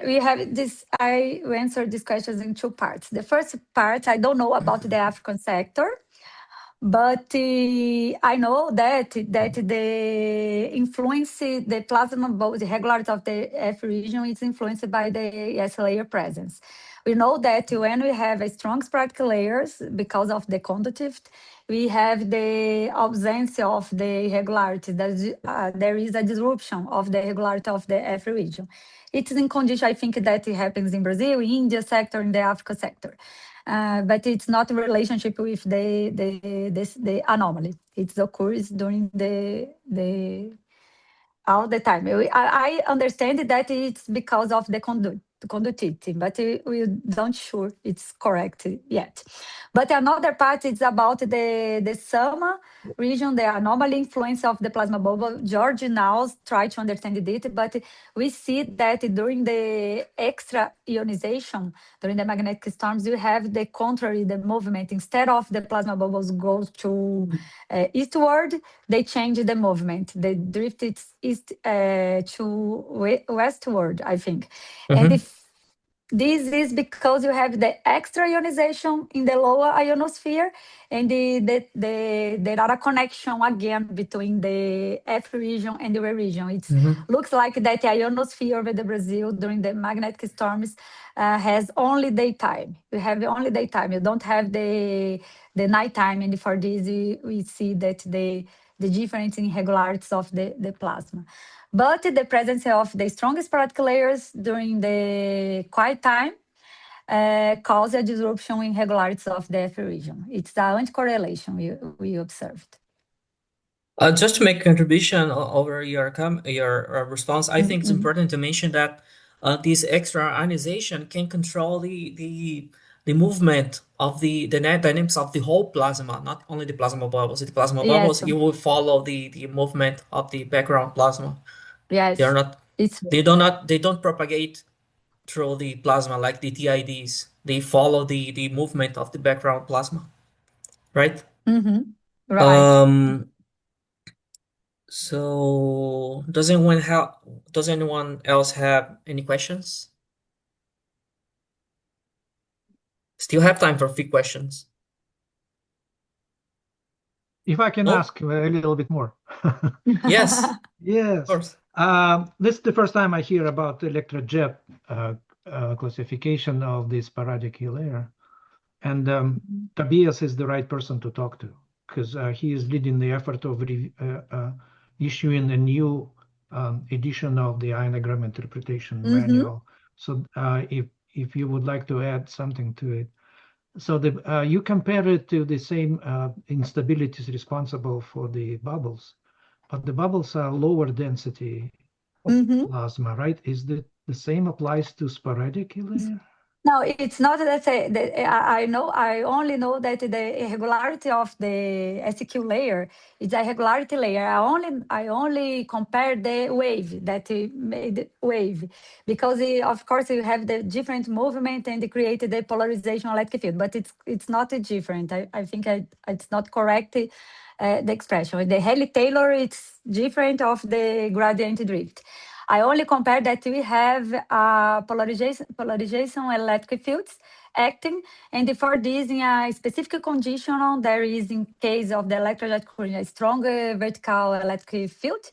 we have this. I answered these questions in two parts. The first part, I don't know about the African sector, but I know that the influence, the plasma bubble, the regularity of the F region is influenced by the S layer presence. We know that when we have a strong sporadic layers, because of the conductivity, we have the absence of the irregularity. There is a disruption of the regularity of the F region. It's in condition, I think that it happens in Brazil, India sector, in the Africa sector. But it's not a relationship with the anomaly. It occurs during the all the time. I understand that it's because of the conductivity, but we don't sure it's correct yet. But another part is about the Sama region, the anomaly influence of the plasma bubble. George now try to understand it, but we see that during the extra ionization, during the magnetic storms, you have the contrary, the movement. Instead of the plasma bubbles go to eastward, they change the movement. They drift it east to westward, I think. And if this is because you have the extra ionization in the lower ionosphere, and there are a connection again between the F region and the W region. It looks like that the ionosphere over the Brazil during the magnetic storms has only daytime. You have only daytime. You don't have the nighttime, and for this we see that the difference in irregularities of the plasma. But the presence of the strongest sporadic layers during the quiet time cause a disruption in irregularities of the F region. It's the anti-correlation we observed. Just to make a contribution over your response, I think it's important to mention that this extra ionization can control the movement of the dynamics of the whole plasma, not only the plasma bubbles. The plasma bubbles, Yes. you will follow the movement of the background plasma. Yes. They are not. They don't propagate through the plasma like the TIDs. They follow the movement of the background plasma, right? Right. So does anyone else have any questions? Still have time for a few questions. If I can ask a little bit more. Yes. Yes. Of course. This is the first time I hear about electrojet classification of the sporadic E layer. And Tobias is the right person to talk to, because he is leading the effort of issuing a new edition of the ionogram interpretation manual. So if you would like to add something to it. So you compare it to the same instabilities responsible for the bubbles, but the bubbles are lower density of plasma, right? Is the same applies to sporadic layer? No, it's not that I know. I only know that the irregularity of the SQ layer is a irregularity layer. I only compare the wave that made wave, because of course you have the different movement and created the polarization electric field, but it's not different. I think it's not correct. The expression. The Haley-Taylor, it's different of the gradient drift. I only compare that we have polarization electric fields acting, and for this, in a specific condition, there is, in case of the electrojet current, a strong vertical electric field.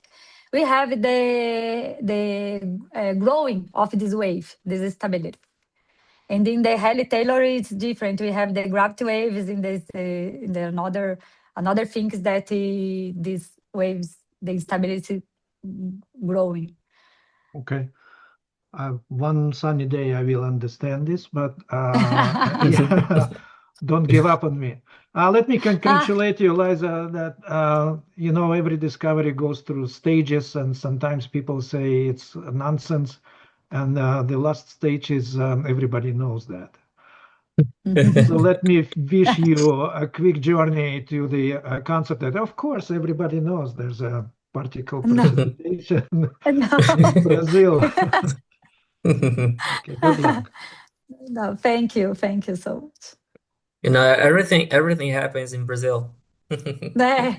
We have the growing of this wave, this stability. And in the Haley-Taylor, it's different. We have the gravity waves in this, in the another things that these waves, the instability growing. Okay. One sunny day I will understand this, but don't give up on me. Let me congratulate you, Liza, that every discovery goes through stages, and sometimes people say it's nonsense, and the last stage is everybody knows that. So let me wish you a quick journey to the concept that, of course, everybody knows there's a particle precipitation in Brazil. Okay, good luck. No, thank you so much. Everything happens in Brazil. The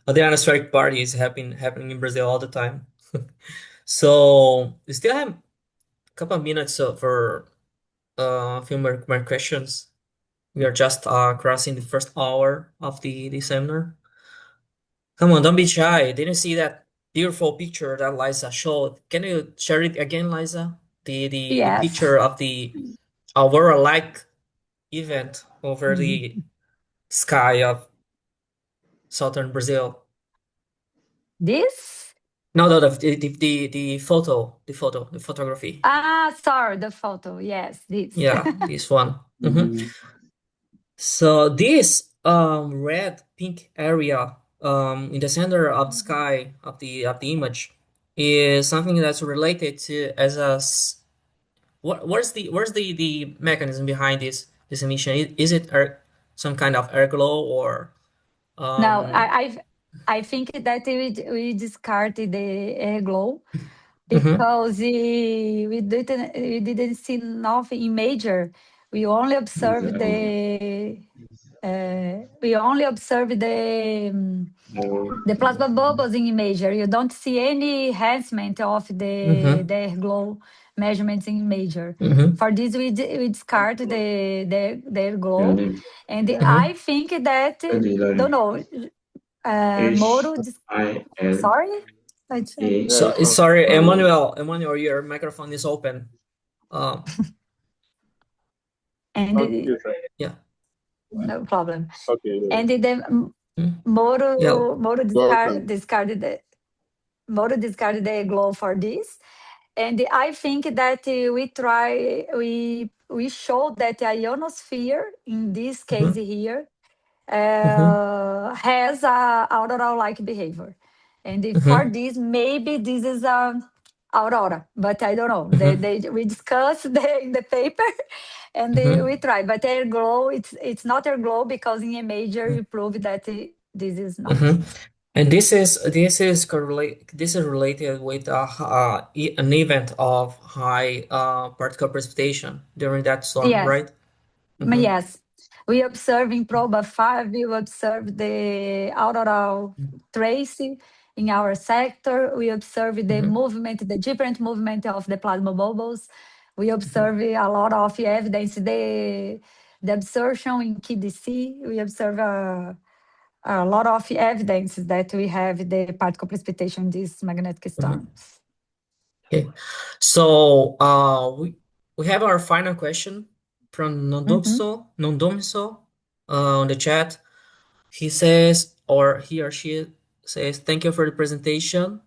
ionospheric party is happening in Brazil all the time. So we still have a couple of minutes for a few more questions. We are just crossing the first hour of the seminar. Come on, don't be shy. Didn't see that beautiful picture that Liza showed. Can you share it again, Liza? The picture of the aurora-like event over the sky of southern Brazil. This? No, the photography. Sorry, the photo. Yes, this. Yeah, this one. So this red pink area in the center of the sky of the image is something that's related to as a where's the mechanism behind this emission? Is it some kind of air glow or No, I think that we discarded the air glow because we didn't see nothing in major. We only observed the plasma bubbles in major. You don't see any enhancement of the air glow measurements in major. Mm-hmm. For this, we discard their glow, And and Mm-hmm. I think that don't know. Moro, HIL sorry, I said, So sorry, Emmanuel, your microphone is open. and Yeah. no problem. Okay. And then Yeah. Moro discarded the glow for this. And I think that we showed that the ionosphere in this case here has a auroral-like behavior. And for this, maybe this is a aurora, but I don't know. We discussed in the paper, and we try. But air glow, it's not air glow because in a major you prove that this is not. And this is related with an event of high particle precipitation during that storm, Yes. right? Yes. We observe in proba 5, we observe the auroral trace in our sector. We observe the movement, the different movement of the plasma bubbles. We observe a lot of evidence, the absorption in KDC. We observe a lot of evidence that we have the particle precipitation in these magnetic storms. Okay, so we have our final question from Nondomso on the chat. He says, or he or she says, thank you for the presentation.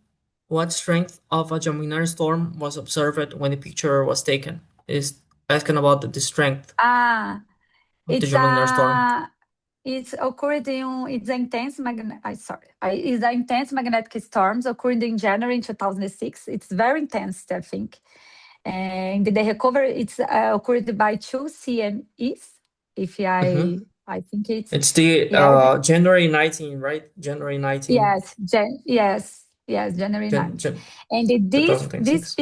What strength of a geomagnetic storm was observed when the picture was taken? Is asking about the strength of the geomagnetic storm. It's occurred in it's intense it's intense magnetic storms occurred in January in 2006. It's very intense, I think. And the recovery it's occurred by 2 CMEs. If I think It's the January 19, right? January 19. Yes, January 9th. And this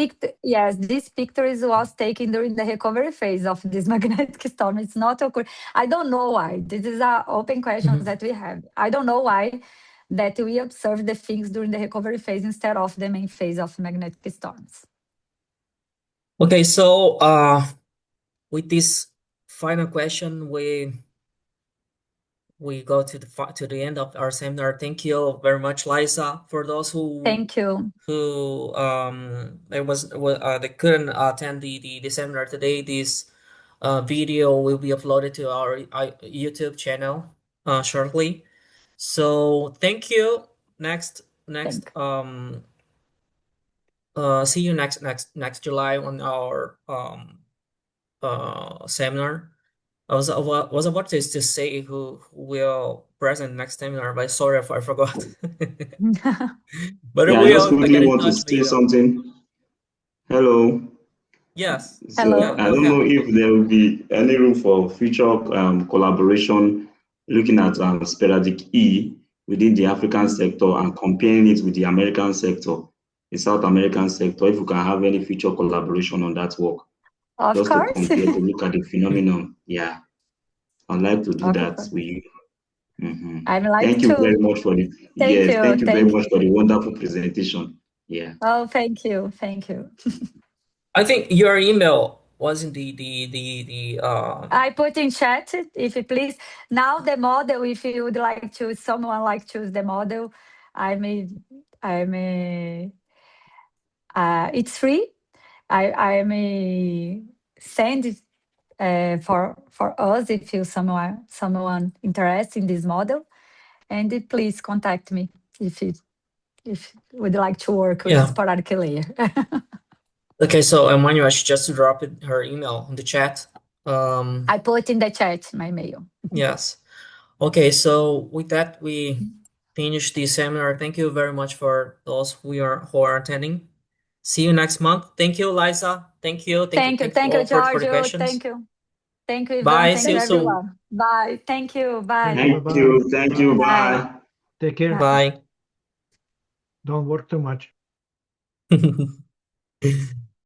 picture was taken during the recovery phase of this magnetic storm. It's not occurred. I don't know why. This is an open question that we have. I don't know why that we observe the things during the recovery phase instead of the main phase of magnetic storms. Okay, so with this final question, we go to the end of our seminar. Thank you very much, Liza. For those who thank you they couldn't attend the seminar today, this video will be uploaded to our YouTube channel shortly. So thank you. See you next July on our seminar. I was about to say who will present next seminar, but sorry if I forgot. But yeah, I just quickly want to say video. something. Hello. Yes. So hello. I don't know if there will be any room for future collaboration looking at Sporadic E within the African sector and comparing it with the American sector, the South American sector, if we can have any future collaboration on that work. Of just course. to compare, to look at the phenomenon. Yeah, I'd like to do that with you. I'd like thank you very much for the thank you very much for the wonderful presentation. Yeah. Oh, thank you. I think your email was in I put in chat if you please. Now the model, if you would like to, someone like choose the model, it's free. I may send it for us if you someone interested in this model, and please contact me if you would like to work with sporadic layer. Okay, so Emmanuel, she just dropped her email in the chat. I put in the chat my mail. Yes. Okay, so with that we finish the seminar. Thank you very much for those who are attending. See you next month. Thank you, Liza. Thank you, Giorgio. Thank you, Ivan. Bye. Thank you, everyone. Bye. Thank you. Bye. Thank you. Bye. Take care. Bye. Don't work too much.